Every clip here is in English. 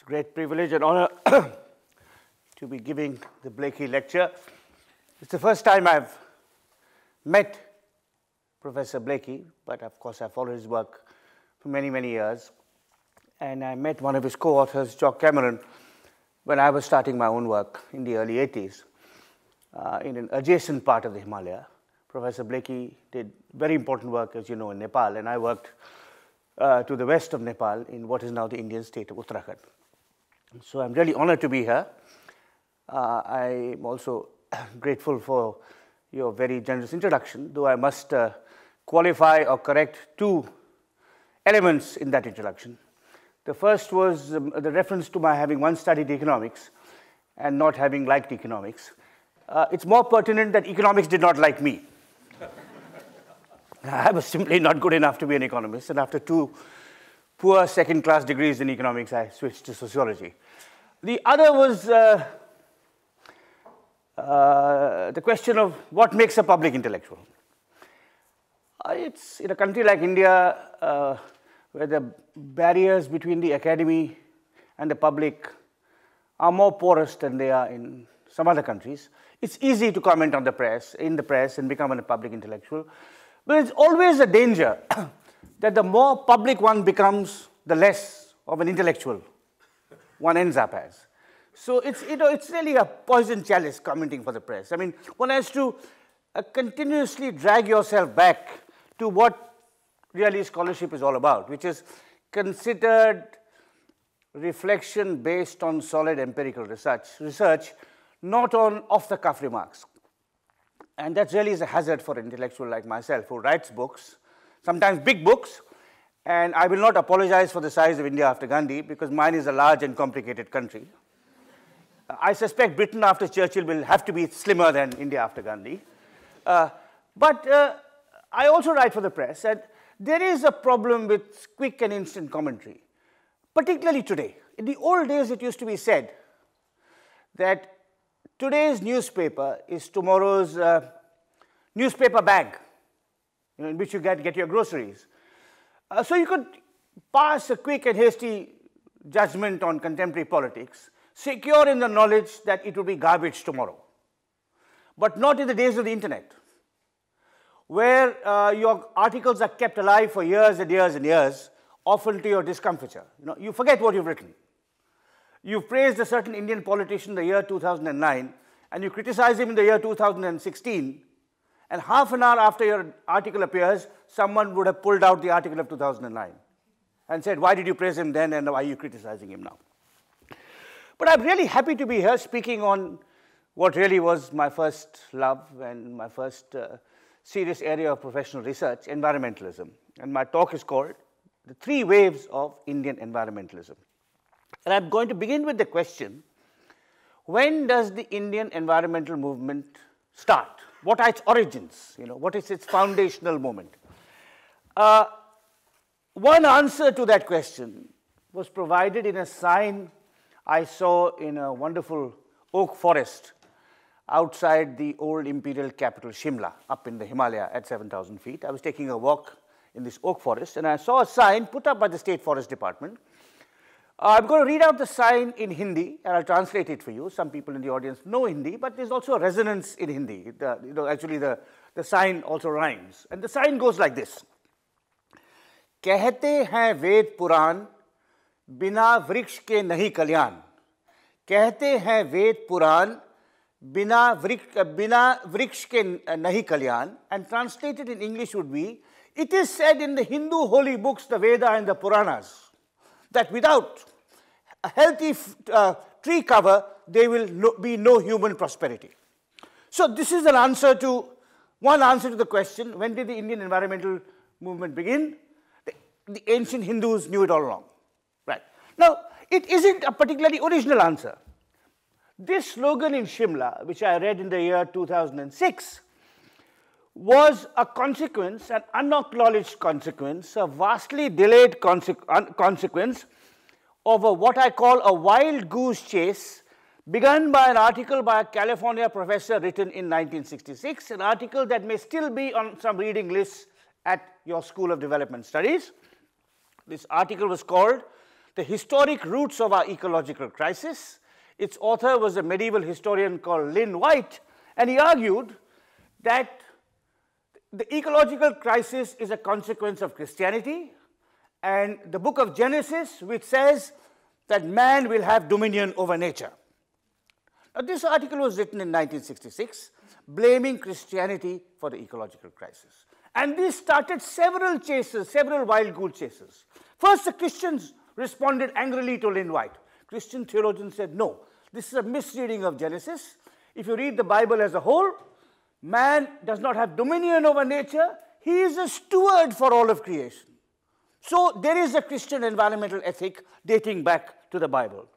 It's a great privilege and honor to be giving the Blaikie Lecture. It's the first time I've met Professor Blaikie, but of course I followed his work for many, many years. And I met one of his co-authors, Jock Cameron, when I was starting my own work in the early 80s in an adjacent part of the Himalaya. Professor Blaikie did very important work, as you know, in Nepal, and I worked to the west of Nepal in what is now the Indian state of Uttarakhand. So I'm really honored to be here. I'm also grateful for your very generous introduction, though I must qualify or correct two elements in that introduction. The first was the reference to my having once studied economics and not having liked economics. It's more pertinent that economics did not like me. I was simply not good enough to be an economist, and after two poor second-class degrees in economics, I switched to sociology. The other was the question of what makes a public intellectual. It's in a country like India, where the barriers between the academy and the public are more porous than they are in some other countries. It's easy to comment on the press, in the press, and become a public intellectual. But it's always a danger that the more public one becomes, the less of an intellectual one ends up as. So it's really a poison chalice commenting for the press. I mean, one has to continuously drag yourself back to what really scholarship is all about, which is considered reflection based on solid empirical research, not on off-the-cuff remarks. And that really is a hazard for an intellectual like myself who writes books, sometimes big books, and I will not apologize for the size of India after Gandhi because mine is a large and complicated country. I suspect Britain after Churchill will have to be slimmer than India after Gandhi. But I also write for the press, and there is a problem with quick and instant commentary, particularly today. In the old days, it used to be said that today's newspaper is tomorrow's newspaper bag, in which you get your groceries. So you could pass a quick and hasty judgment on contemporary politics, secure in the knowledge that it will be garbage tomorrow. But not in the days of the internet, where your articles are kept alive for years and years and years, often to your discomfiture. You forget what you've written. You've praised a certain Indian politician in the year 2009, and you criticize him in the year 2016, and half an hour after your article appears, someone would have pulled out the article of 2009 and said, why did you praise him then and why are you criticizing him now? But I'm really happy to be here speaking on what really was my first love and my first serious area of professional research, environmentalism. And my talk is called The Three Waves of Indian Environmentalism. And I'm going to begin with the question, when does the Indian environmental movement start? What are its origins? What is its foundational moment? One answer to that question was provided in a sign I saw in a wonderful oak forest outside the old imperial capital Shimla, up in the Himalaya at 7,000 feet. I was taking a walk in this oak forest, and I saw a sign put up by the State Forest Department. I'm going to read out the sign in Hindi, and I'll translate it for you. Some people in the audience know Hindi, but there's also a resonance in Hindi. Actually, the sign also rhymes. And the sign goes like this. कहते हैं वेद पुराण, बिना वृक्ष के नहीं कल्याण. कहते हैं वेद पुराण, बिना वृक्ष के नहीं कल्याण. And translated in English would be, it is said in the Hindu holy books, the Veda and the Puranas, that without a healthy tree cover, there will be no human prosperity. So this is one answer to the question, when did the Indian environmental movement begin? The ancient Hindus knew it all along. Right. Now, it isn't a particularly original answer. This slogan in Shimla, which I read in the year 2006, was a consequence, an unacknowledged consequence, a vastly delayed consequence of what I call a wild goose chase begun by an article by a California professor written in 1966, an article that may still be on some reading lists at your School of Development Studies. This article was called The Historic Roots of Our Ecological Crisis. Its author was a medieval historian called Lynn White, and he argued that the ecological crisis is a consequence of Christianity, and the book of Genesis, which says that man will have dominion over nature. Now, this article was written in 1966, blaming Christianity for the ecological crisis. And this started several chases, several wild goose chases. First, the Christians responded angrily to Lynn White. Christian theologians said, no, this is a misreading of Genesis. If you read the Bible as a whole, man does not have dominion over nature. He is a steward for all of creation. So there is a Christian environmental ethic dating back to the Bible.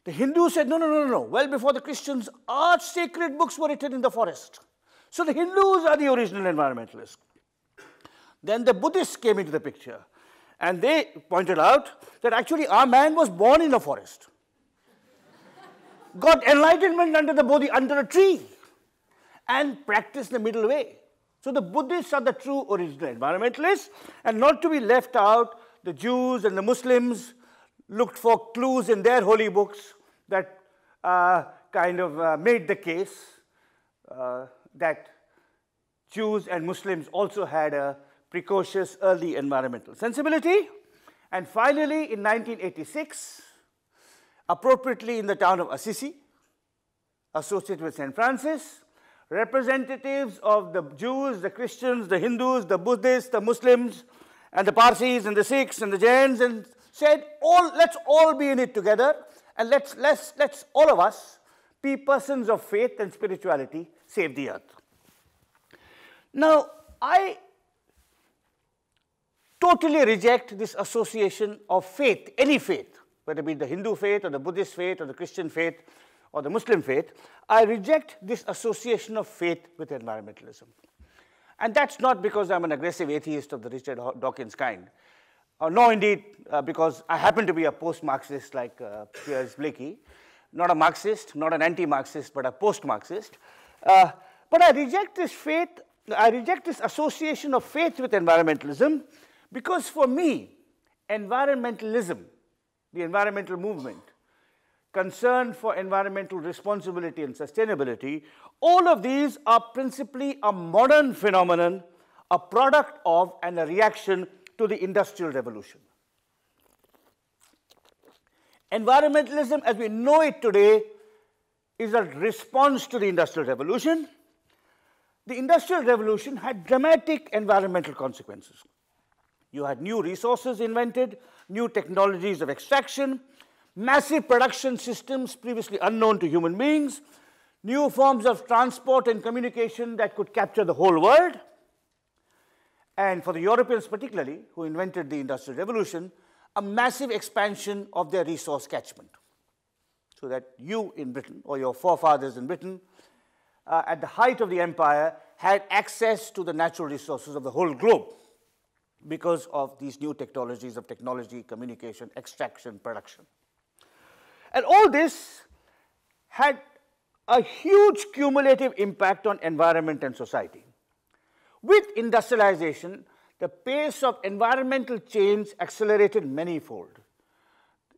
The Hindus said, no, no, no, no. Well before the Christians, our sacred books were written in the forest. So the Hindus are the original environmentalists. Then the Buddhists came into the picture, and they pointed out that actually our man was born in a forest, got enlightenment under a tree, and practiced the middle way. So the Buddhists are the true original environmentalists, and not to be left out, the Jews and the Muslims looked for clues in their holy books that made the case that Jews and Muslims also had a precocious early environmental sensibility. And finally, in 1986, appropriately in the town of Assisi, associated with St. Francis, representatives of the Jews, the Christians, the Hindus, the Buddhists, the Muslims, and the Parsis, and the Sikhs, and the Jains, and said, let's all be in it together, and let's all of us be persons of faith and spirituality, save the earth. Now, I totally reject this association of faith, any faith, whether it be the Hindu faith, or the Buddhist faith, or the Christian faith, or the Muslim faith. I reject this association of faith with environmentalism. And that's not because I'm an aggressive atheist of the Richard Dawkins kind, nor indeed because I happen to be a post-Marxist like Piers Blaikie, not a Marxist, not an anti-Marxist, but a post-Marxist. But I reject this faith, I reject this association of faith with environmentalism because for me, environmentalism, the environmental movement, concern for environmental responsibility and sustainability, all of these are principally a modern phenomenon, a product of and a reaction to the Industrial Revolution. Environmentalism, as we know it today, is a response to the Industrial Revolution. The Industrial Revolution had dramatic environmental consequences. You had new resources invented, new technologies of extraction, massive production systems previously unknown to human beings, new forms of transport and communication that could capture the whole world. And for the Europeans particularly, who invented the Industrial Revolution, a massive expansion of their resource catchment. So that you in Britain, or your forefathers in Britain, at the height of the empire, had access to the natural resources of the whole globe because of these new technologies of technology, communication, extraction, production. And all this had a huge cumulative impact on environment and society. With industrialization, the pace of environmental change accelerated manifold.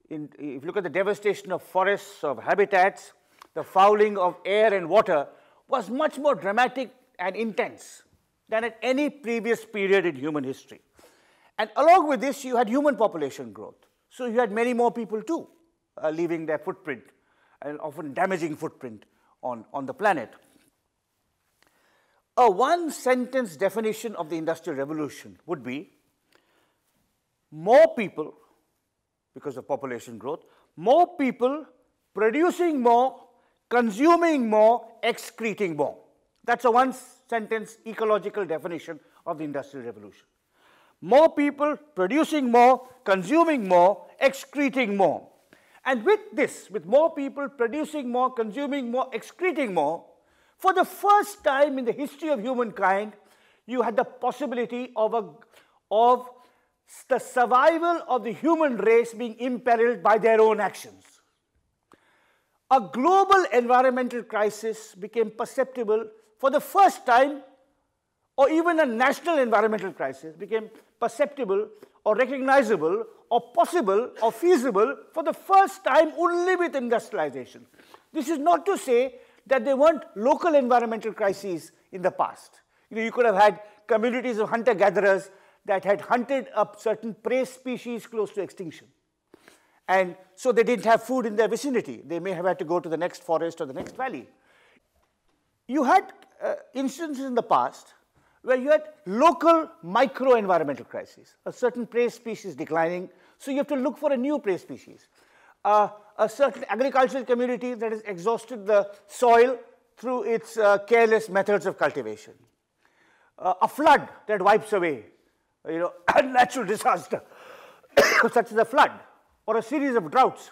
If you look at the devastation of forests, of habitats, the fouling of air and water was much more dramatic and intense than at any previous period in human history. And along with this, you had human population growth. So you had many more people too, leaving their footprint, an often damaging footprint on the planet. A one-sentence definition of the Industrial Revolution would be more people, because of population growth, more people producing more, consuming more, excreting more. That's a one-sentence ecological definition of the Industrial Revolution. More people producing more, consuming more, excreting more. And with this, with more people producing more, consuming more, excreting more, for the first time in the history of humankind, you had the possibility of the survival of the human race being imperiled by their own actions. A global environmental crisis became perceptible for the first time, or even a national environmental crisis became perceptible or recognizable or possible or feasible for the first time only with industrialization. This is not to say that there weren't local environmental crises in the past. You could have had communities of hunter-gatherers that had hunted up certain prey species close to extinction. And so they didn't have food in their vicinity. They may have had to go to the next forest or the next valley. You had instances in the past where you had local micro-environmental crises, a certain prey species declining, so you have to look for a new prey species. A certain agricultural community that has exhausted the soil through its careless methods of cultivation. A flood that wipes away, a natural disaster, such as a flood, or a series of droughts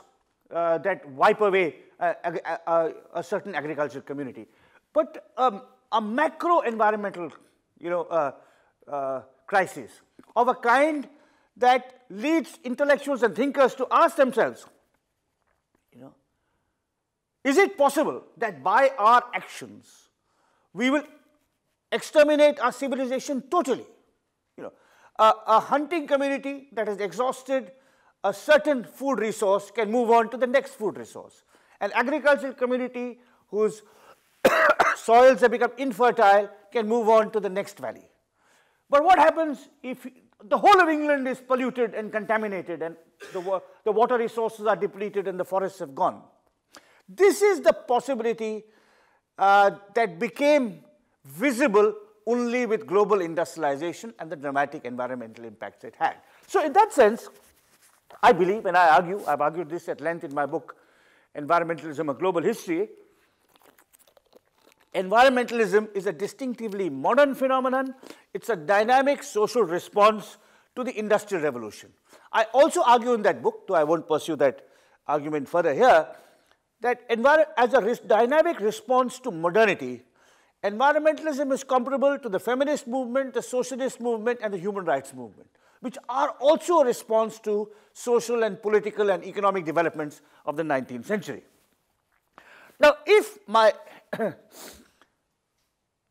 that wipe away a certain agricultural community. But a macro environmental crisis of a kind that leads intellectuals and thinkers to ask themselves, is it possible that by our actions we will exterminate our civilization totally? A hunting community that has exhausted a certain food resource can move on to the next food resource. An agricultural community whose soils have become infertile can move on to the next valley. But what happens if the whole of England is polluted and contaminated and the water resources are depleted and the forests have gone? This is the possibility that became visible only with global industrialization and the dramatic environmental impacts it had. So in that sense, I believe, and I've argued this at length in my book, Environmentalism, A Global History, environmentalism is a distinctively modern phenomenon. It's a dynamic social response to the Industrial Revolution. I also argue in that book, though I won't pursue that argument further here, that as a dynamic response to modernity, environmentalism is comparable to the feminist movement, the socialist movement, and the human rights movement, which are also a response to social and political and economic developments of the 19th century. Now, if my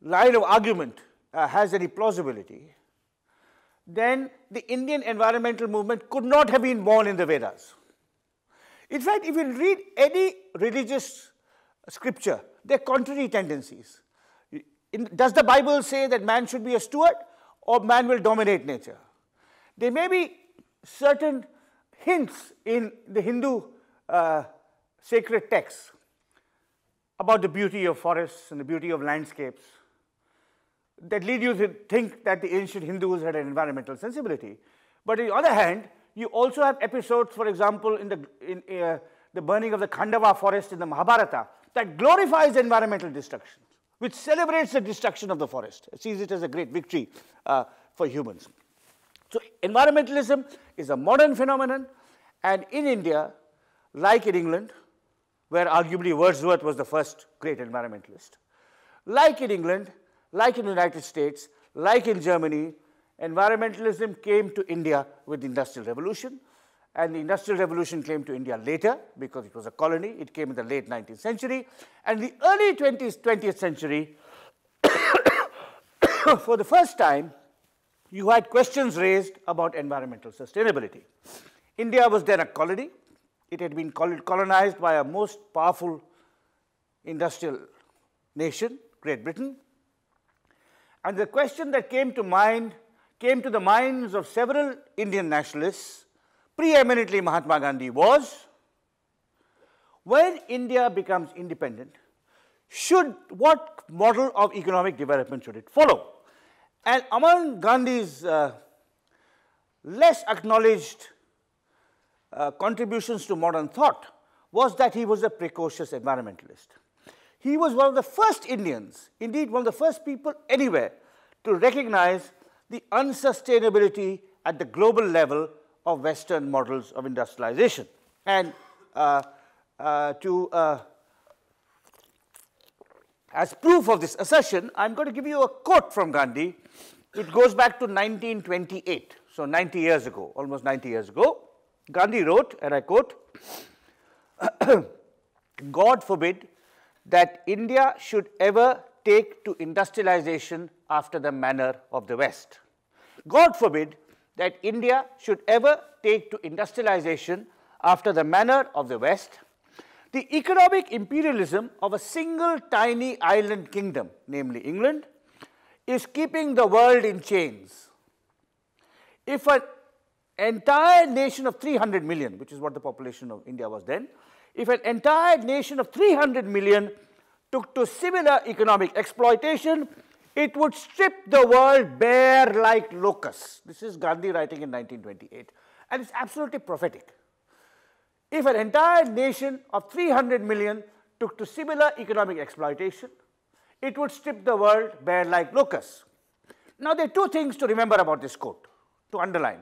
line of argument has any plausibility, then the Indian environmental movement could not have been born in the Vedas. In fact, if you read any religious scripture, there are contrary tendencies. Does the Bible say that man should be a steward or man will dominate nature? There may be certain hints in the Hindu sacred texts about the beauty of forests and the beauty of landscapes that lead you to think that the ancient Hindus had an environmental sensibility. But on the other hand, you also have episodes, for example, in the burning of the Khandava forest in the Mahabharata, that glorifies environmental destruction, which celebrates the destruction of the forest, sees it as a great victory for humans. So environmentalism is a modern phenomenon, and in India, like in England, where arguably Wordsworth was the first great environmentalist, like in England, like in the United States, like in Germany, environmentalism came to India with the Industrial Revolution, and the Industrial Revolution came to India later because it was a colony. It came in the late 19th century, and the early 20th century, for the first time, you had questions raised about environmental sustainability. India was then a colony. It had been colonized by a most powerful industrial nation, Great Britain. And the question that came to the minds of several Indian nationalists, preeminently Mahatma Gandhi, was, when India becomes independent, what model of economic development should it follow? And among Gandhi's less acknowledged contributions to modern thought was that he was a precocious environmentalist. He was one of the first Indians, indeed one of the first people anywhere, to recognize the unsustainability at the global level of Western models of industrialization. And as proof of this assertion, I'm going to give you a quote from Gandhi. It goes back to 1928, so 90 years ago, almost 90 years ago. Gandhi wrote, and I quote, "God forbid that India should ever take to industrialization after the manner of the West. God forbid that India should ever take to industrialization after the manner of the West, the economic imperialism of a single tiny island kingdom, namely England, is keeping the world in chains. If an entire nation of 300 million, which is what the population of India was then, if an entire nation of 300 million took to similar economic exploitation, it would strip the world bare like locusts. This is Gandhi writing in 1928, and it's absolutely prophetic. If an entire nation of 300 million took to similar economic exploitation, it would strip the world bare like locusts. Now, there are two things to remember about this quote, to underline.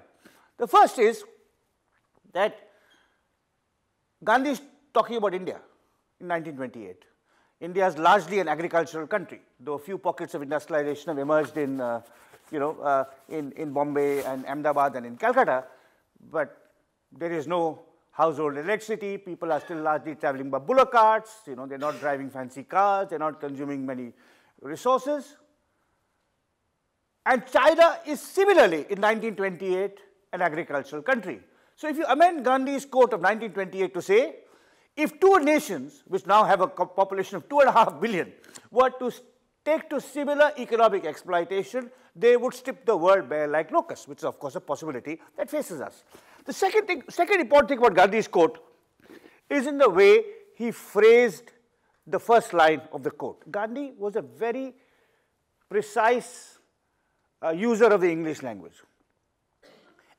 The first is that Gandhi is talking about India in 1928. India is largely an agricultural country, though a few pockets of industrialization have emerged in, in Bombay and Ahmedabad and in Calcutta, but there is no household electricity. People are still largely traveling by bullock carts. They're not driving fancy cars. They're not consuming many resources. And China is similarly, in 1928, an agricultural country. So if you amend Gandhi's quote of 1928 to say, if two nations, which now have a population of 2.5 billion, were to take to similar economic exploitation, they would strip the world bare like locusts, which is of course a possibility that faces us. The second important thing about Gandhi's quote is in the way he phrased the first line of the quote. Gandhi was a very precise user of the English language.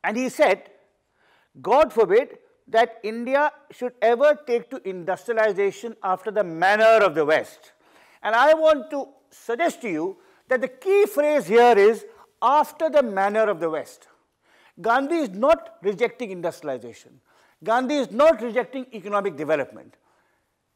And he said, God forbid that India should ever take to industrialization after the manner of the West. And I want to suggest to you that the key phrase here is after the manner of the West. Gandhi is not rejecting industrialization. Gandhi is not rejecting economic development.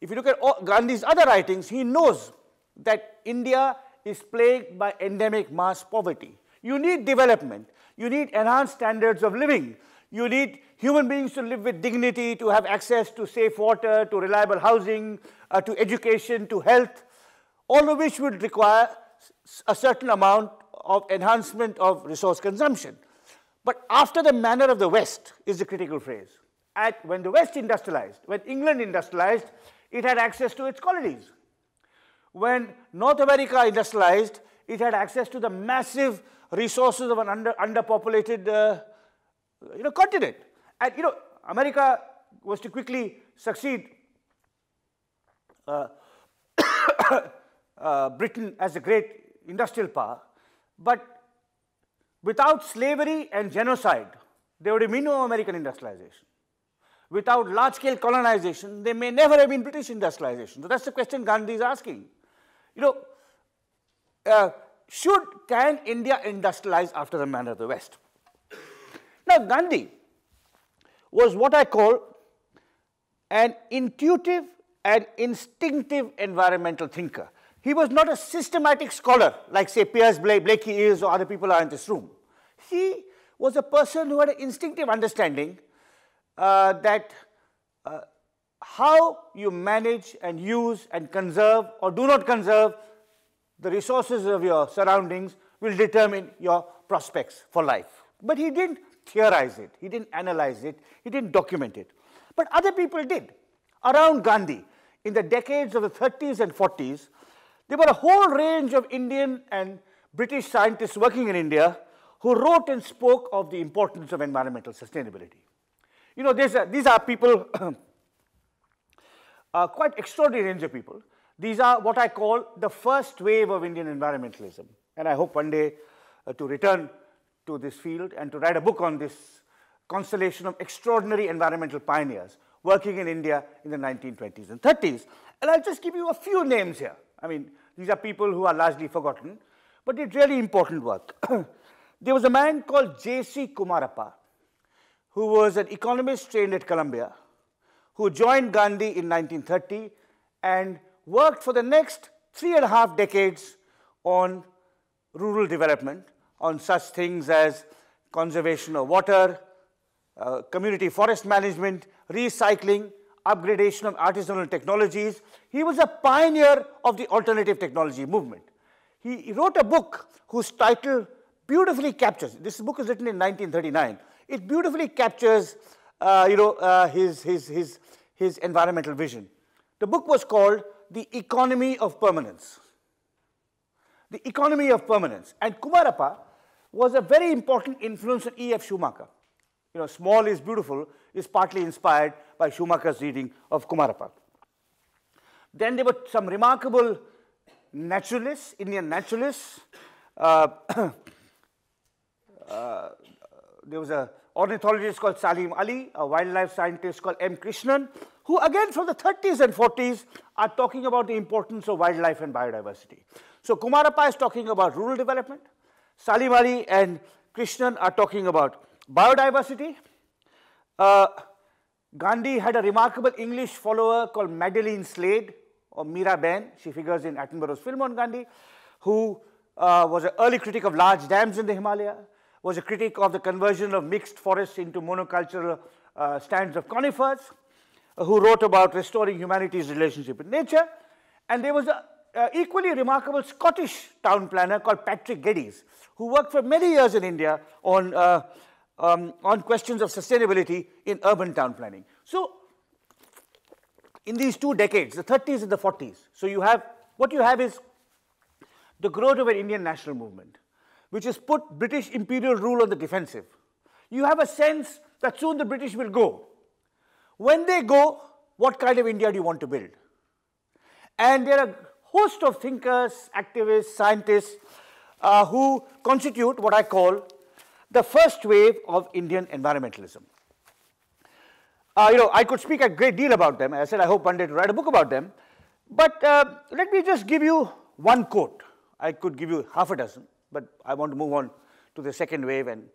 If you look at Gandhi's other writings, he knows that India is plagued by endemic mass poverty. You need development. You need enhanced standards of living. You need human beings to live with dignity, to have access to safe water, to reliable housing, to education, to health, all of which would require a certain amount of enhancement of resource consumption. But after the manner of the West is the critical phrase. When the West industrialized, when England industrialized, it had access to its colonies. When North America industrialized, it had access to the massive resources of an underpopulated continent. And America was to quickly succeed Britain as a great industrial power, but without slavery and genocide, there would have been no American industrialization. Without large-scale colonization, there may never have been British industrialization. So that's the question Gandhi is asking. Can India industrialize after the manner of the West? Now, Gandhi was what I call an intuitive and instinctive environmental thinker. He was not a systematic scholar like, say, Piers Blaikie is or other people are in this room. He was a person who had an instinctive understanding that how you manage and use and conserve or do not conserve the resources of your surroundings will determine your prospects for life. But he didn't theorize it, he didn't analyze it, he didn't document it. But other people did. Around Gandhi, in the decades of the 30s and 40s, there were a whole range of Indian and British scientists working in India who wrote and spoke of the importance of environmental sustainability. These are people, quite extraordinary range of people. These are what I call the first wave of Indian environmentalism. And I hope one day to return to this field and to write a book on this constellation of extraordinary environmental pioneers working in India in the 1920s and 30s. And I'll just give you a few names here. I mean, these are people who are largely forgotten, but it's really important work. There was a man called J.C. Kumarappa, who was an economist trained at Columbia, who joined Gandhi in 1930 and worked for the next 3.5 decades on rural development, on such things as conservation of water, community forest management, recycling, upgradation of artisanal technologies. He was a pioneer of the alternative technology movement. He wrote a book whose title beautifully captures, this book is written in 1939, it beautifully captures his environmental vision. The book was called The Economy of Permanence. The Economy of Permanence. And Kumarappa was a very important influence on E.F. Schumacher. Small is Beautiful is partly inspired by Schumacher's reading of Kumarappa. Then there were some remarkable naturalists, Indian naturalists. There was an ornithologist called Salim Ali, a wildlife scientist called M. Krishnan, who again from the 30s and 40s are talking about the importance of wildlife and biodiversity. So Kumarappa is talking about rural development. Salim Ali and Krishnan are talking about biodiversity. Gandhi had a remarkable English follower called Madeline Slade, or Meera Ben, she figures in Attenborough's film on Gandhi, who was an early critic of large dams in the Himalaya, was a critic of the conversion of mixed forests into monocultural stands of conifers, who wrote about restoring humanity's relationship with nature. And there was an equally remarkable Scottish town planner called Patrick Geddes, who worked for many years in India on questions of sustainability in urban town planning. So in these 2 decades, the 30s and the 40s, so what you have is the growth of an Indian national movement, which has put British imperial rule on the defensive. You have a sense that soon the British will go. When they go, what kind of India do you want to build? And there are a host of thinkers, activists, scientists who constitute what I call the first wave of Indian environmentalism. I could speak a great deal about them. As I said, I hope one day to write a book about them. But let me just give you one quote. I could give you half a dozen, but I want to move on to the second wave and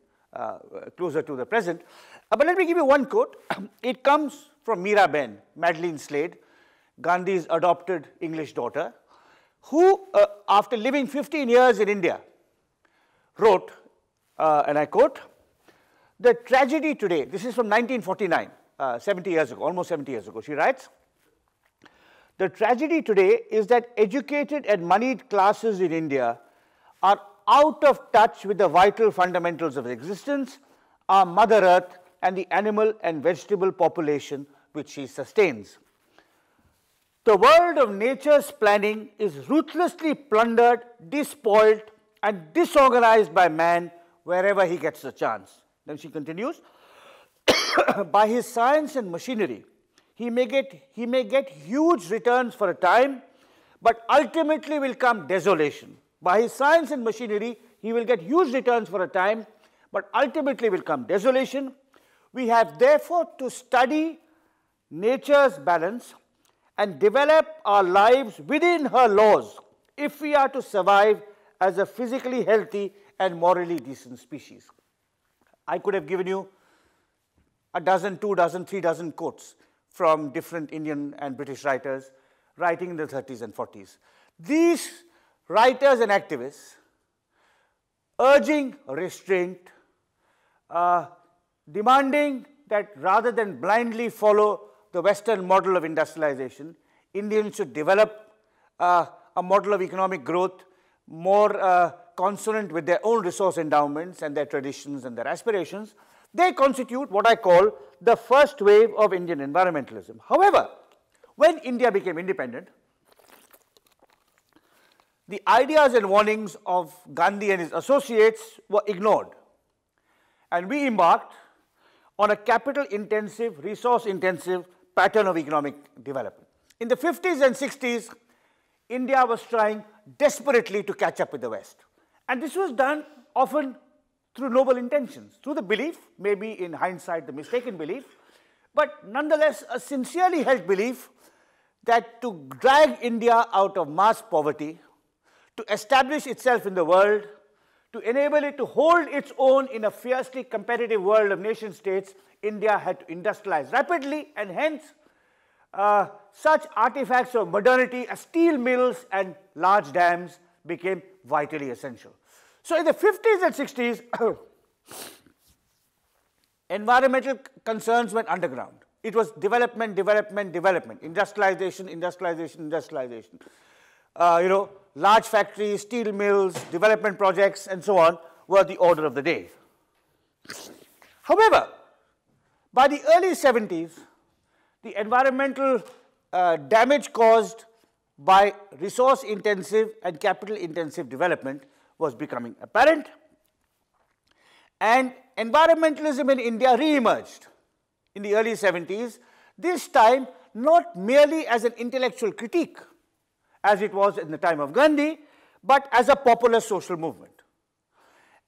closer to the present. But let me give you one quote. It comes from Meera Ben, Madeline Slade, Gandhi's adopted English daughter, who, after living 15 years in India, wrote, and I quote, "The tragedy today," this is from 1949, 70 years ago, almost 70 years ago, she writes, "The tragedy today is that educated and moneyed classes in India are out of touch with the vital fundamentals of existence, our Mother Earth, and the animal and vegetable population which she sustains. The world of nature's planning is ruthlessly plundered, despoiled, and disorganized by man wherever he gets a chance." Then she continues, "By his science and machinery, he may get huge returns for a time, but ultimately will come desolation. By his science and machinery, he will get huge returns for a time, but ultimately will come desolation. We have therefore to study nature's balance and develop our lives within her laws if we are to survive as a physically healthy and morally decent species." I could have given you a dozen, 2 dozen, 3 dozen quotes from different Indian and British writers writing in the 30s and 40s. These writers and activists urging restraint, demanding that rather than blindly follow the Western model of industrialization, Indians should develop a model of economic growth more consonant with their own resource endowments and their traditions and their aspirations. They constitute what I call the first wave of Indian environmentalism. However, when India became independent, the ideas and warnings of Gandhi and his associates were ignored, and we embarked on a capital-intensive, resource-intensive pattern of economic development. In the 50s and 60s, India was trying desperately to catch up with the West. And this was done often through noble intentions, through the belief, maybe in hindsight the mistaken belief, but nonetheless a sincerely held belief that to drag India out of mass poverty, to establish itself in the world, to enable it to hold its own in a fiercely competitive world of nation states, India had to industrialize rapidly, and hence such artifacts of modernity as steel mills and large dams became vitally essential. So in the 50s and 60s, environmental concerns went underground. It was development, development, development, industrialization, industrialization, industrialization. Large factories, steel mills, development projects, and so on were the order of the day. However, by the early 70s, the environmental damage caused by resource-intensive and capital-intensive development was becoming apparent, and environmentalism in India re-emerged in the early 70s, this time not merely as an intellectual critique, as it was in the time of Gandhi, but as a popular social movement.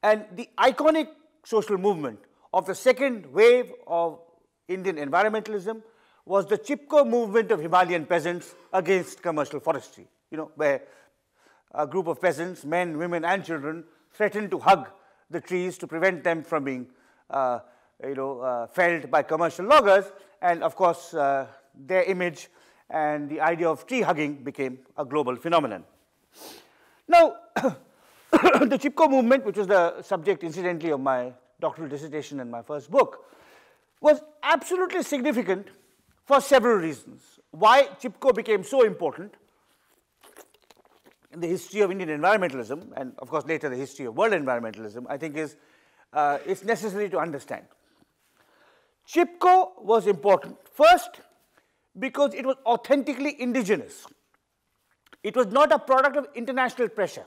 And the iconic social movement of the second wave of Indian environmentalism was the Chipko movement of Himalayan peasants against commercial forestry, where a group of peasants, men, women, and children, threatened to hug the trees to prevent them from being felled by commercial loggers, and of course their image and the idea of tree hugging became a global phenomenon. Now, the Chipko movement, which was the subject incidentally of my doctoral dissertation and my first book, was absolutely significant for several reasons. Why Chipko became so important in the history of Indian environmentalism, and of course later the history of world environmentalism, I think it's necessary to understand. Chipko was important, first, because it was authentically indigenous. It was not a product of international pressure.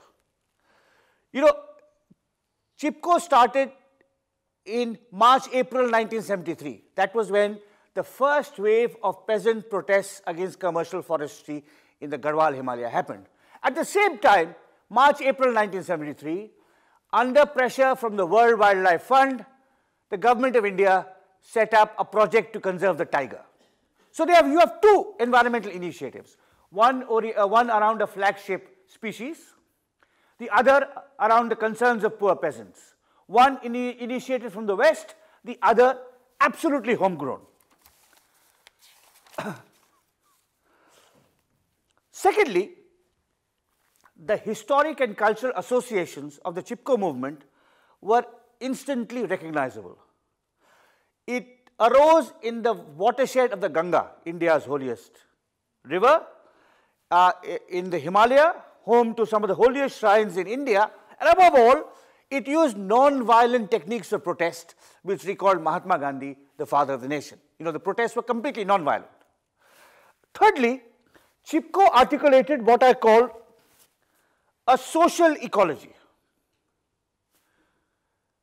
Chipko started in March, April 1973. That was when the first wave of peasant protests against commercial forestry in the Garhwal Himalaya happened. At the same time, March, April 1973, under pressure from the World Wildlife Fund, the government of India set up a project to conserve the tiger. So you have two environmental initiatives, one around a flagship species, the other around the concerns of poor peasants. One initiated from the West, the other absolutely homegrown. Secondly, the historic and cultural associations of the Chipko movement were instantly recognizable. It arose in the watershed of the Ganga, India's holiest river, in the Himalaya, home to some of the holiest shrines in India, and above all, it used non-violent techniques of protest, which recalled Mahatma Gandhi, the father of the nation. The protests were completely non-violent. Thirdly, Chipko articulated what I call a social ecology.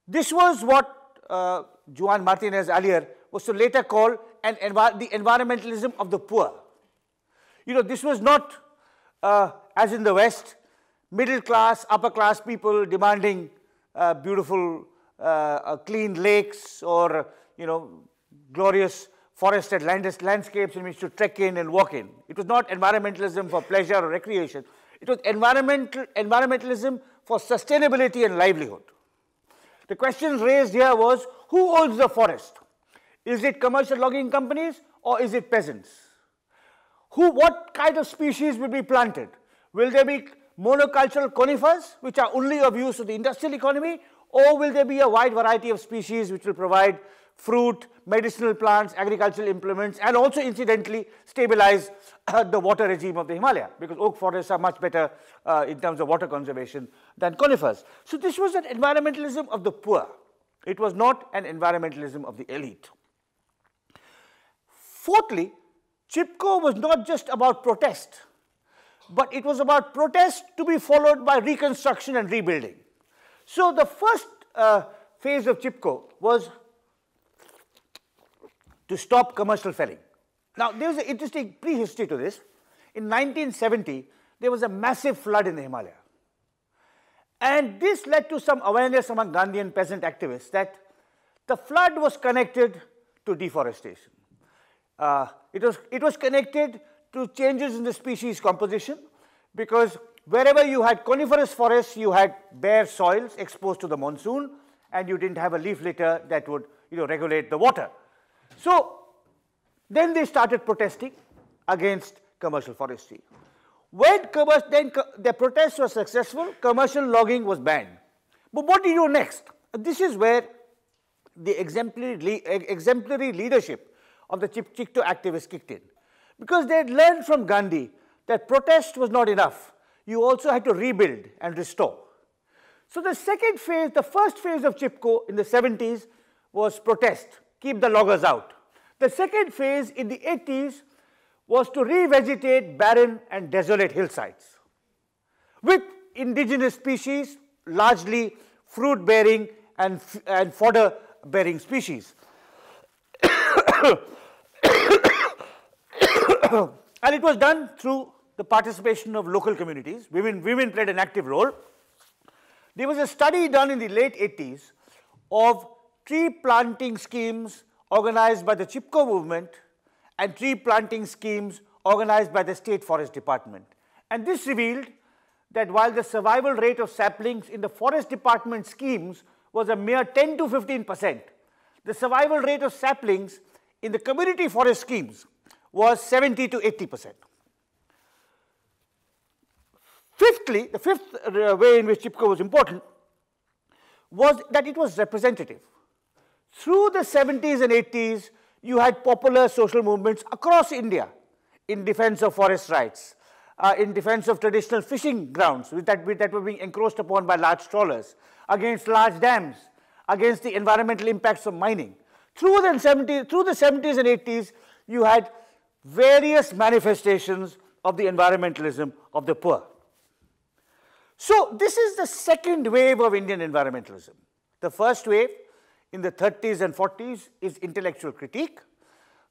This was what Juan Martinez earlier was to later call the environmentalism of the poor. This was not, as in the West, middle class, upper class people demanding beautiful, clean lakes or, glorious forested landscapes in which to trek in and walk in. It was not environmentalism for pleasure or recreation. It was environmentalism for sustainability and livelihood. The question raised here was, who owns the forest? Is it commercial logging companies or is it peasants? What kind of species will be planted? Will there be monocultural conifers, which are only of use to the industrial economy, or will there be a wide variety of species which will provide fruit, medicinal plants, agricultural implements, and also incidentally stabilize the water regime of the Himalaya, because oak forests are much better in terms of water conservation than conifers. So this was an environmentalism of the poor. It was not an environmentalism of the elite. Fourthly, Chipko was not just about protest, but it was about protest to be followed by reconstruction and rebuilding. So the first phase of Chipko was to stop commercial felling. Now, there was an interesting prehistory to this. In 1970, there was a massive flood in the Himalaya. And this led to some awareness among Gandhian peasant activists that the flood was connected to deforestation. It was connected to changes in the species composition, because wherever you had coniferous forests, you had bare soils exposed to the monsoon, and you didn't have a leaf litter that would regulate the water. So then they started protesting against commercial forestry. When their protests were successful, commercial logging was banned. But what do you do next? This is where the exemplary leadership of the Chipko activists kicked in. Because they had learned from Gandhi that protest was not enough. You also had to rebuild and restore. So the second phase, the first phase of Chipko in the 70s was protest, keep the loggers out. The second phase in the 80s was to revegetate barren and desolate hillsides with indigenous species, largely fruit-bearing and fodder-bearing species. And it was done through the participation of local communities. Women played an active role. There was a study done in the late 80s of tree planting schemes organized by the Chipko movement and tree planting schemes organized by the State Forest Department. And this revealed that while the survival rate of saplings in the Forest Department schemes was a mere 10 to 15%, the survival rate of saplings in the community forest schemes was 70 to 80%. Fifthly, the fifth way in which Chipko was important was that it was representative. Through the 70s and 80s, you had popular social movements across India in defense of forest rights, in defense of traditional fishing grounds that were being encroached upon by large trawlers, against large dams, against the environmental impacts of mining. Through the 70s and 80s, you had various manifestations of the environmentalism of the poor. So this is the second wave of Indian environmentalism. The first wave in the 30s and 40s is intellectual critique.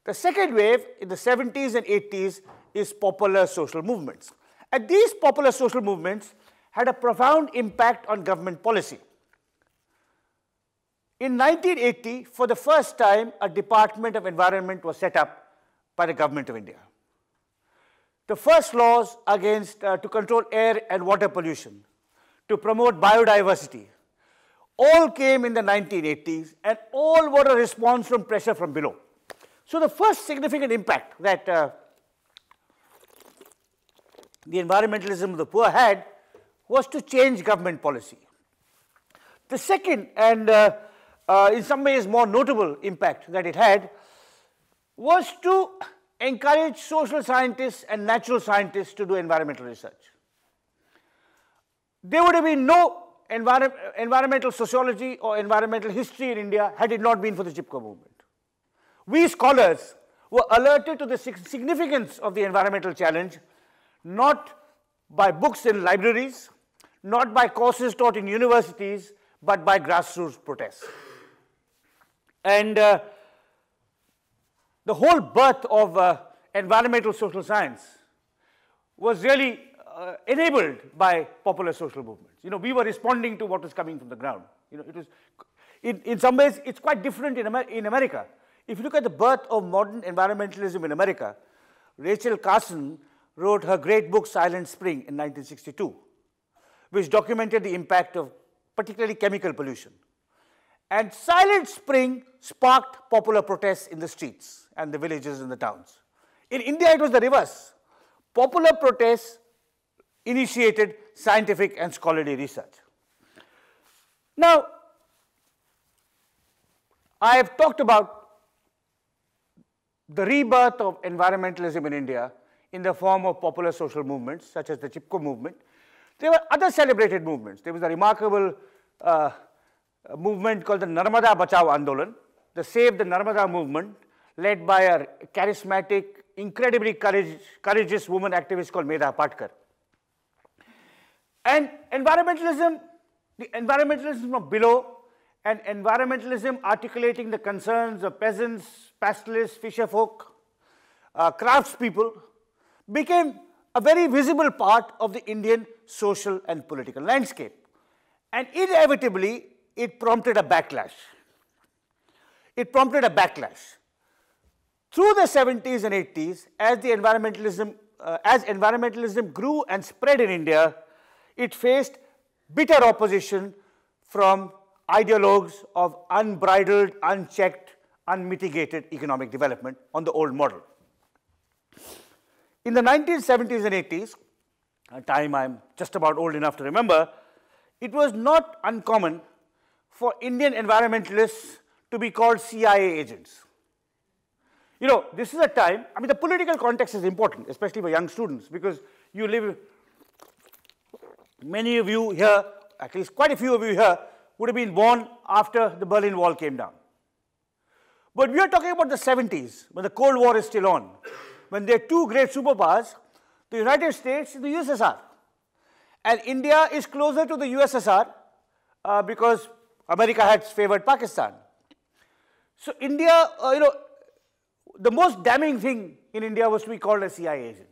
The second wave in the 70s and 80s is popular social movements. And these popular social movements had a profound impact on government policy. In 1980, for the first time, a Department of Environment was set up by the Government of India. The first laws against to control air and water pollution, to promote biodiversity, all came in the 1980s, and all were a response from pressure from below. So the first significant impact that the environmentalism of the poor had was to change government policy. The second, and in some ways more notable impact that it had, was to encourage social scientists and natural scientists to do environmental research. There would have been no environmental sociology or environmental history in India had it not been for the Chipko movement. We scholars were alerted to the significance of the environmental challenge, not by books in libraries, not by courses taught in universities, but by grassroots protests. And the whole birth of environmental social science was really enabled by popular social movements. You know, we were responding to what was coming from the ground. You know, it was, in some ways, it's quite different in America. If you look at the birth of modern environmentalism in America, Rachel Carson wrote her great book, Silent Spring, in 1962, which documented the impact of particularly chemical pollution. And Silent Spring sparked popular protests in the streets and the villages and the towns. In India, it was the reverse. Popular protests initiated scientific and scholarly research. Now, I have talked about the rebirth of environmentalism in India in the form of popular social movements, such as the Chipko movement. There were other celebrated movements. There was a remarkable movement called the Narmada Bachao Andolan, the Save the Narmada movement, led by a charismatic, incredibly courageous woman activist called Medha Patkar. And environmentalism, the environmentalism from below, and environmentalism articulating the concerns of peasants, pastoralists, fisherfolk, craftspeople, became a very visible part of the Indian social and political landscape. And inevitably, it prompted a backlash. It prompted a backlash. Through the 70s and 80s, as environmentalism grew and spread in India, it faced bitter opposition from ideologues of unbridled, unchecked, unmitigated economic development on the old model. In the 1970s and 80s, a time I'm just about old enough to remember, it was not uncommon for Indian environmentalists to be called CIA agents. You know, this is a time, I mean, the political context is important, especially for young students, because you live, many of you here at least quite a few of you here, would have been born after the Berlin Wall came down. But we are talking about the 70s, when the Cold War is still on, when there are two great superpowers, the United States and the USSR. And India is closer to the USSR because America had favored Pakistan. So India, the most damning thing in India was to be called a CIA agent.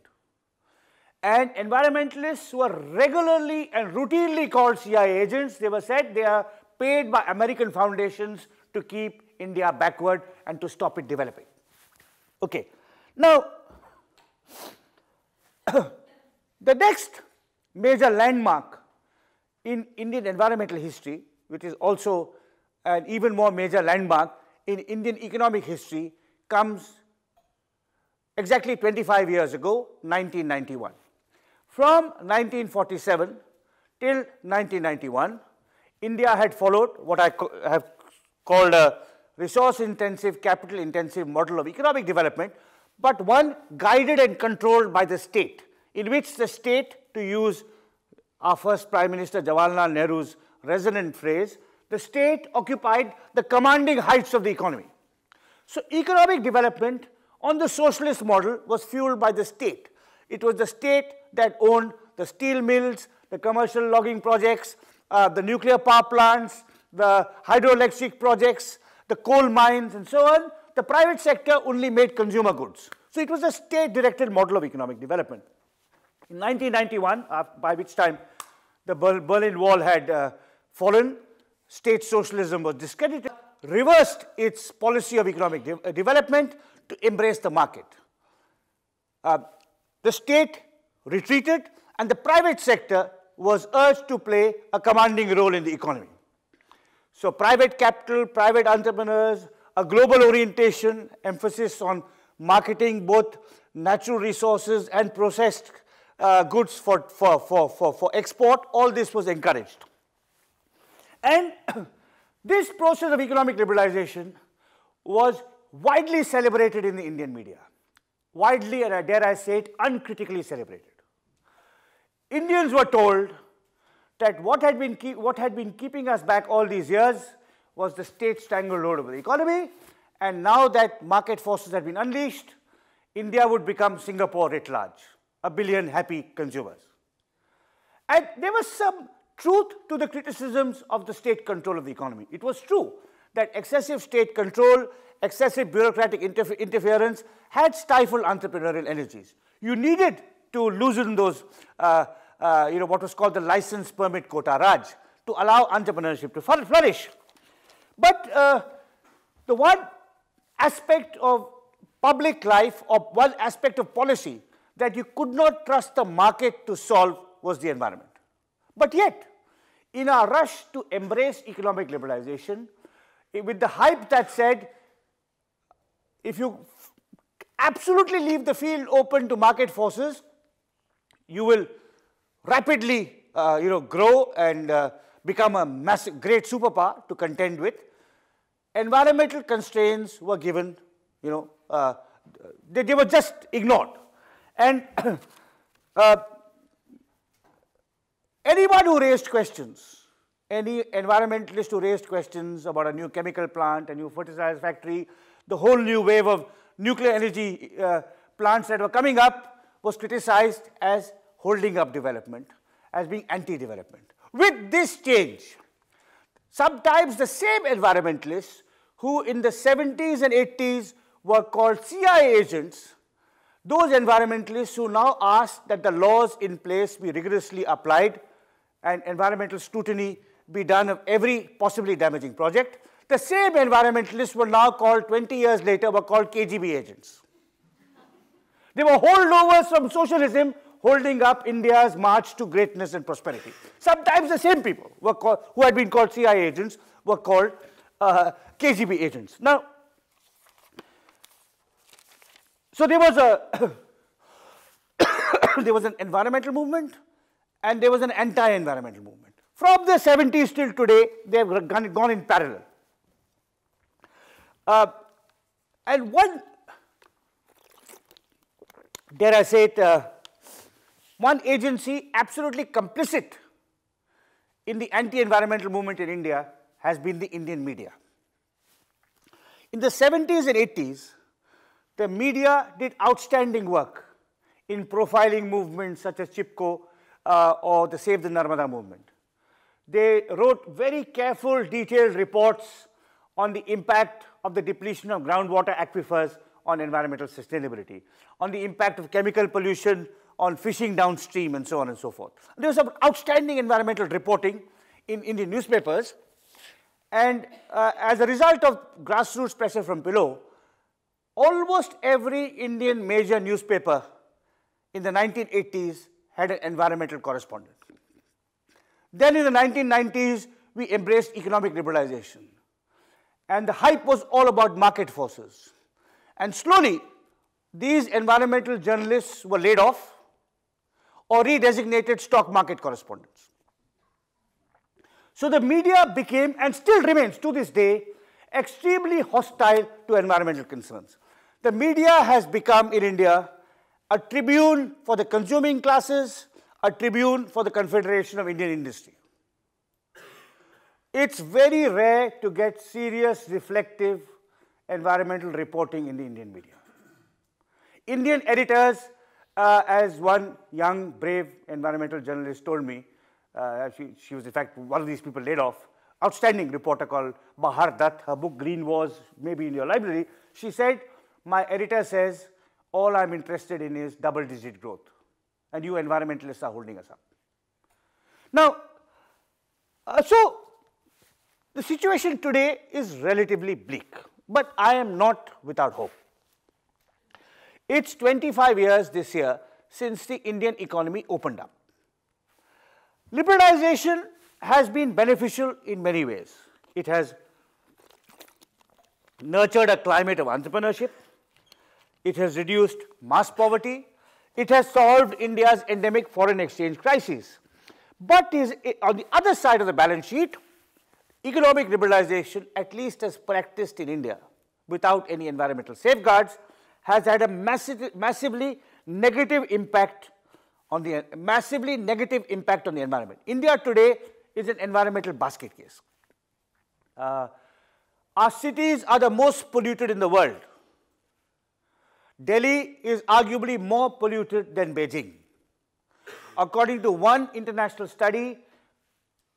And environmentalists were regularly and routinely called CIA agents. They were said they are paid by American foundations to keep India backward and to stop it developing. Okay. Now, the next major landmark in Indian environmental history, which is also an even more major landmark in Indian economic history, comes exactly 25 years ago, 1991. From 1947 till 1991, India had followed what I have called a resource-intensive, capital-intensive model of economic development, but one guided and controlled by the state, in which the state, to use our first Prime Minister Jawaharlal Nehru's resonant phrase, the state occupied the commanding heights of the economy. So economic development on the socialist model was fueled by the state. It was the state that owned the steel mills, the commercial logging projects, the nuclear power plants, the hydroelectric projects, the coal mines, and so on. The private sector only made consumer goods. So it was a state-directed model of economic development. In 1991, by which time the Berlin Wall had fallen, state socialism was discredited, reversed its policy of economic development to embrace the market. The state retreated, and the private sector was urged to play a commanding role in the economy. So private capital, private entrepreneurs, a global orientation, emphasis on marketing both natural resources and processed goods for export, all this was encouraged. And this process of economic liberalization was widely celebrated in the Indian media. Widely, and I dare I say it, uncritically celebrated. Indians were told that what had been keeping us back all these years was the state stranglehold over the economy, and now that market forces had been unleashed, India would become Singapore writ large, 1 billion happy consumers. And there was some truth to the criticisms of the state control of the economy. It was true that excessive state control, excessive bureaucratic interference had stifled entrepreneurial energies. You needed to loosen those, what was called the license permit quota Raj, to allow entrepreneurship to flourish. But the one aspect of public life, or one aspect of policy that you could not trust the market to solve was the environment. But yet, in our rush to embrace economic liberalization, with the hype that said, if you absolutely leave the field open to market forces, you will rapidly grow and become a massive, great superpower to contend with. Environmental constraints were given, they were just ignored. And anyone who raised questions, any environmentalist who raised questions about a new chemical plant, a new fertilizer factory, the whole new wave of nuclear energy plants that were coming up was criticized as holding up development, as being anti-development. With this change, sometimes the same environmentalists who in the 70s and 80s were called CIA agents, those environmentalists who now ask that the laws in place be rigorously applied and environmental scrutiny be done of every possibly damaging project, the same environmentalists were now called, 20 years later, were called KGB agents. They were holdovers from socialism holding up India's march to greatness and prosperity. Sometimes the same people who had been called CIA agents were called KGB agents. Now, so there was there was an environmental movement and there was an anti-environmental movement. From the 70s till today, they have gone in parallel. And one, dare I say it, one agency absolutely complicit in the anti-environmental movement in India has been the Indian media. In the 70s and 80s, the media did outstanding work in profiling movements such as Chipko or the Save the Narmada movement. They wrote very careful, detailed reports on the impact of the depletion of groundwater aquifers on environmental sustainability, on the impact of chemical pollution on fishing downstream, and so on and so forth. There was some outstanding environmental reporting in Indian newspapers, and as a result of grassroots pressure from below, almost every Indian major newspaper in the 1980s had an environmental correspondent. Then in the 1990s, we embraced economic liberalization. And the hype was all about market forces. And slowly, these environmental journalists were laid off or redesignated stock market correspondents. So the media became, and still remains to this day, extremely hostile to environmental concerns. The media has become, in India, a tribune for the consuming classes, a tribune for the Confederation of Indian Industry. It's very rare to get serious, reflective environmental reporting in the Indian media. Indian editors, as one young, brave environmental journalist told me, she was in fact one of these people laid off, outstanding reporter called Bahar Dutt, her book Green Wars, maybe in your library. She said, my editor says, all I'm interested in is double-digit growth, and you environmentalists are holding us up. Now, so the situation today is relatively bleak, but I am not without hope. It's 25 years this year since the Indian economy opened up. Liberalization has been beneficial in many ways. It has nurtured a climate of entrepreneurship. It has reduced mass poverty. It has solved India's endemic foreign exchange crisis. But on the other side of the balance sheet, economic liberalization, at least as practiced in India, without any environmental safeguards, has had a massively negative impact on the environment. India today is an environmental basket case. Our cities are the most polluted in the world. Delhi is arguably more polluted than Beijing. According to one international study,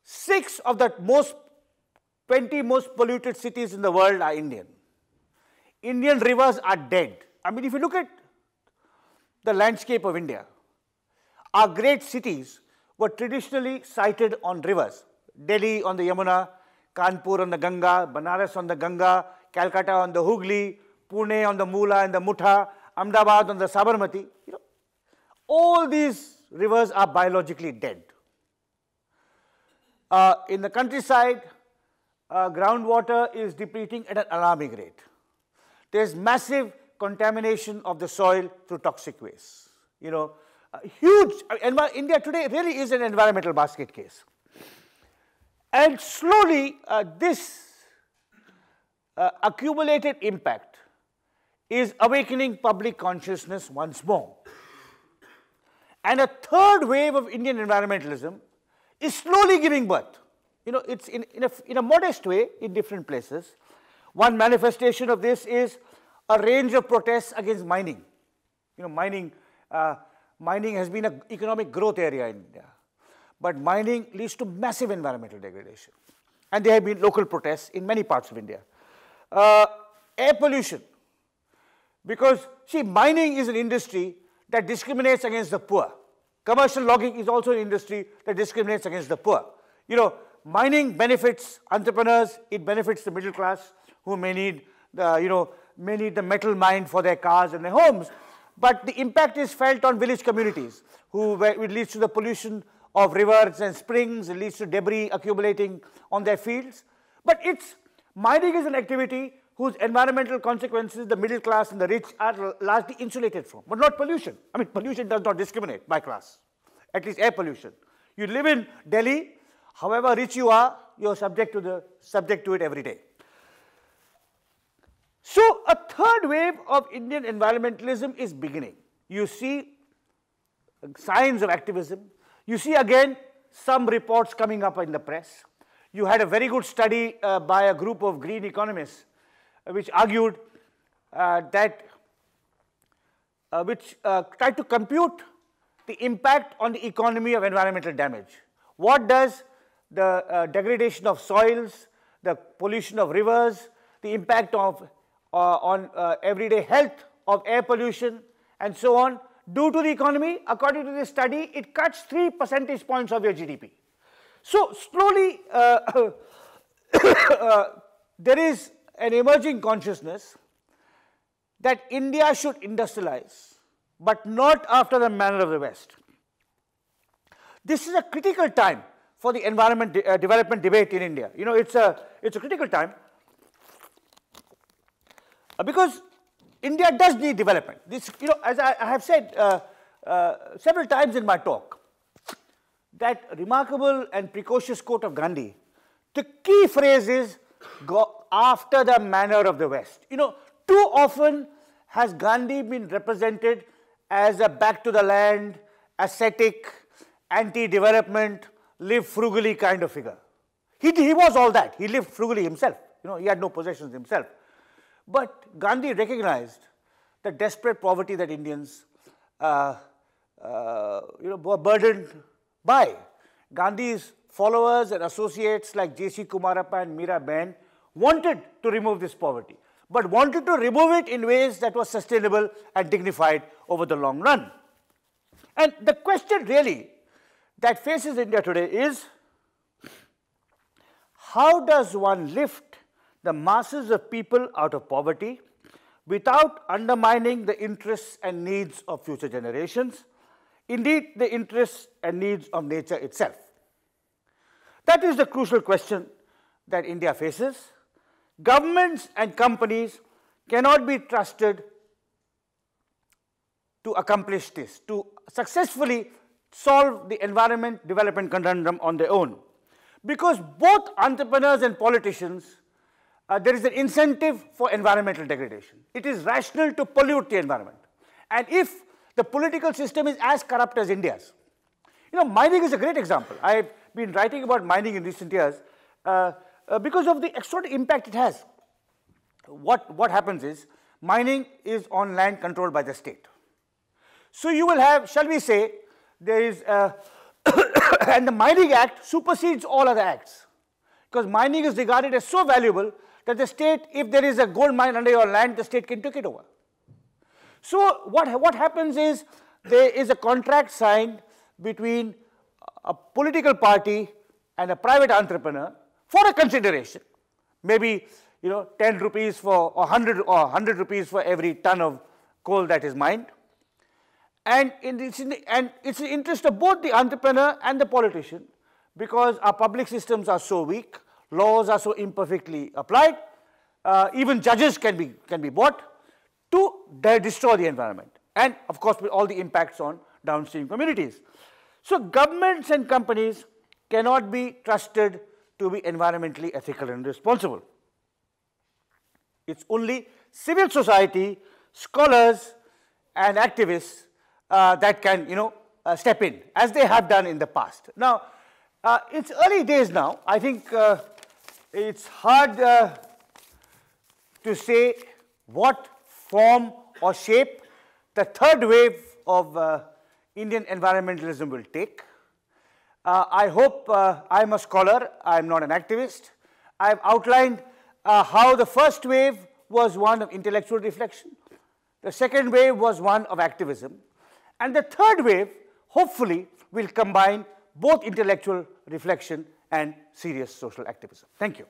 6 of the 20 most polluted cities in the world are Indian. Indian rivers are dead. I mean, if you look at the landscape of India, our great cities were traditionally sited on rivers. Delhi on the Yamuna, Kanpur on the Ganga, Banaras on the Ganga, Calcutta on the Hooghly, Pune on the Mula and the Mutha, Ahmedabad on the Sabarmati. All these rivers are biologically dead. In the countryside, groundwater is depleting at an alarming rate. There's massive contamination of the soil through toxic waste. Huge. India today really is an environmental basket case. And slowly, this accumulated impact is awakening public consciousness once more. And a third wave of Indian environmentalism is slowly giving birth. It's in a modest way in different places. One manifestation of this is a range of protests against mining. Mining has been an economic growth area in India. But mining leads to massive environmental degradation. And there have been local protests in many parts of India. Air pollution. Because, see, mining is an industry that discriminates against the poor. Commercial logging is also an industry that discriminates against the poor. Mining benefits entrepreneurs, it benefits the middle class who may need the metal mined for their cars and their homes. But the impact is felt on village communities, which leads to the pollution of rivers and springs, it leads to debris accumulating on their fields. But mining is an activity whose environmental consequences the middle class and the rich are largely insulated from, but not pollution. I mean, pollution does not discriminate by class, at least air pollution. You live in Delhi, however rich you are, you're subject to it every day. So a third wave of Indian environmentalism is beginning. You see signs of activism. You see again some reports coming up in the press. You had a very good study by a group of green economists which argued which tried to compute the impact on the economy of environmental damage. What does the degradation of soils, the pollution of rivers, the impact of on everyday health of air pollution and so on do to the economy? According to this study, it cuts 3 percentage points of your GDP. So slowly there is an emerging consciousness that India should industrialize, but not after the manner of the West. This is a critical time for the environment development debate in India. You know, it's a critical time because India does need development. This, you know, as I have said several times in my talk, that remarkable and precocious quote of Gandhi, the key phrase is go after the manner of the West. You know, too often has Gandhi been represented as a back to the land, ascetic, anti-development, live frugally kind of figure. He was all that. He lived frugally himself. You know, he had no possessions himself. But Gandhi recognized the desperate poverty that Indians were burdened by. Gandhi's followers and associates like J.C. Kumarappa and Meera Ben wanted to remove this poverty, but wanted to remove it in ways that were sustainable and dignified over the long run. And the question really that faces India today is, how does one lift the masses of people out of poverty without undermining the interests and needs of future generations, indeed the interests and needs of nature itself? That is the crucial question that India faces. Governments and companies cannot be trusted to accomplish this, to successfully solve the environment development conundrum on their own. Because both entrepreneurs and politicians, there is an incentive for environmental degradation. It is rational to pollute the environment. And if the political system is as corrupt as India's, you know, mining is a great example. I've been writing about mining in recent years because of the extraordinary impact it has. What happens is, mining is on land controlled by the state. So you will have, shall we say, there is, and the Mining Act supersedes all other acts, because mining is regarded as so valuable that the state, if there is a gold mine under your land, the state can take it over. So what happens is, there is a contract signed between a political party and a private entrepreneur for a consideration, maybe 10 rupees for, or 100 rupees for every ton of coal that is mined. And it's in the interest of both the entrepreneur and the politician, because our public systems are so weak, laws are so imperfectly applied, even judges can be bought to destroy the environment, and of course with all the impacts on downstream communities. So governments and companies cannot be trusted to be environmentally ethical and responsible. It's only civil society, scholars and activists that can step in, as they have done in the past. Now, it's early days now. I think it's hard to say what form or shape the third wave of Indian environmentalism will take. I hope I'm a scholar, I'm not an activist. I've outlined how the first wave was one of intellectual reflection, the second wave was one of activism, and the third wave, hopefully, will combine both intellectual reflection and serious social activism. Thank you.